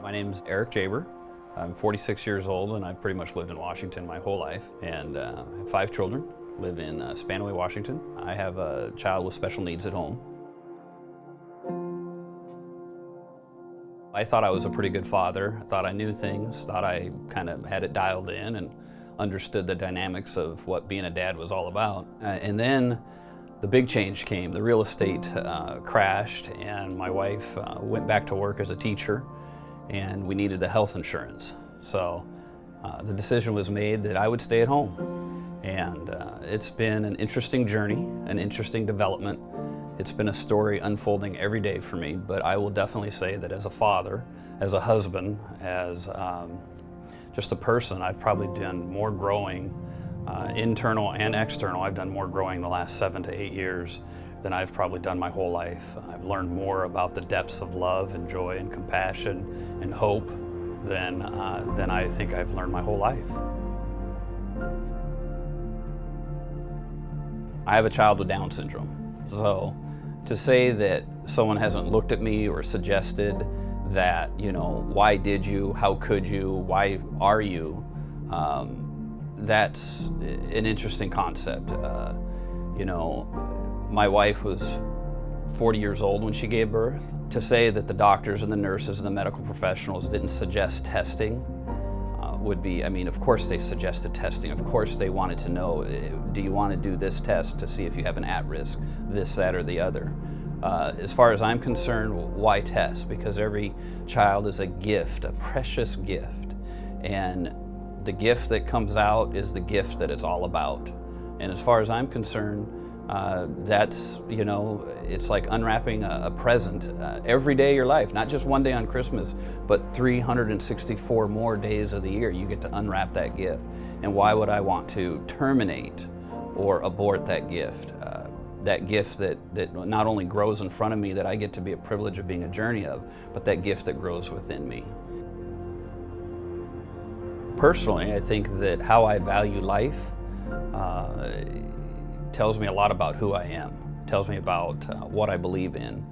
My name's Erich Jaber. I'm 46 years old and I've pretty much lived in Washington my whole life. And I have 5 children, live in Spanaway, Washington. I have a child with special needs at home. I thought I was a pretty good father. I thought I knew things, thought I kind of had it dialed in and understood the dynamics of what being a dad was all about. And then the big change came. The real estate crashed and my wife went back to work as a teacher and we needed the health insurance. So the decision was made that I would stay at home. And it's been an interesting journey, an interesting development. It's been a story unfolding every day for me, but I will definitely say that as a father, as a husband, as just a person, I've probably done more growing, internal and external. I've done more growing the last 7 to 8 years than I've probably done my whole life. I've learned more about the depths of love and joy and compassion and hope than I think I've learned my whole life. I have a child with Down syndrome, so to say that someone hasn't looked at me or suggested that, you know, why did you, how could you, why are you, that's an interesting concept. You know, my wife was 40 years old when she gave birth. To say that the doctors and the nurses and the medical professionals didn't suggest testing would be, I mean, of course they suggested testing. Of course they wanted to know, do you want to do this test to see if you have an at-risk, this, that, or the other. As far as I'm concerned, why test? Because every child is a gift, a precious gift. And the gift that comes out is the gift that it's all about. And as far as I'm concerned, that's, you know, it's like unwrapping a present every day of your life, not just one day on Christmas, but 364 more days of the year you get to unwrap that gift. And why would I want to terminate or abort that gift? That gift that not only grows in front of me, that I get to be a privilege of being a journey of, but that gift that grows within me. Personally, I think that how I value life tells me a lot about who I am, tells me about what I believe in,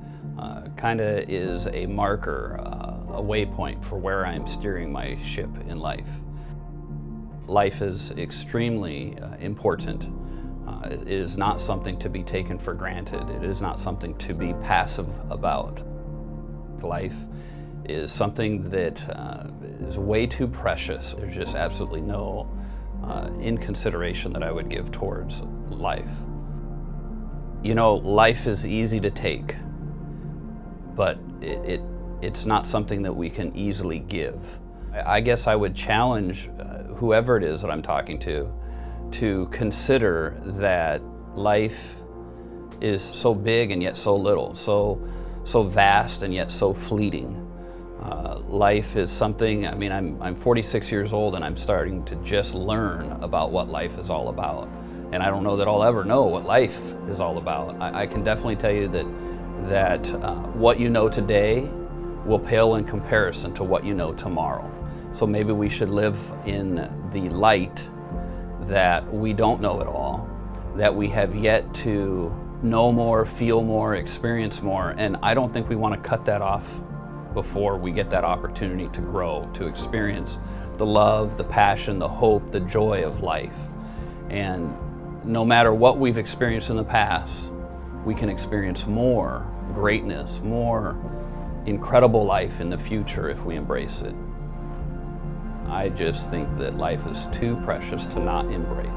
kind of is a marker, a waypoint for where I'm steering my ship in life. Life is extremely important. It is not something to be taken for granted. It is not something to be passive about. Life is something that is way too precious. There's just absolutely no inconsideration that I would give towards life. You know, life is easy to take, but it's not something that we can easily give. I guess I would challenge whoever it is that I'm talking to consider that life is so big and yet so little, so vast and yet so fleeting. Life is something, I mean, I'm 46 years old and I'm starting to just learn about what life is all about. And I don't know that I'll ever know what life is all about. I can definitely tell you that what you know today will pale in comparison to what you know tomorrow. So maybe we should live in the light that we don't know it all, that we have yet to know more, feel more, experience more. And I don't think we want to cut that off before we get that opportunity to grow, to experience the love, the passion, the hope, the joy of life. And no matter what we've experienced in the past, we can experience more greatness, more incredible life in the future if we embrace it. I just think that life is too precious to not embrace.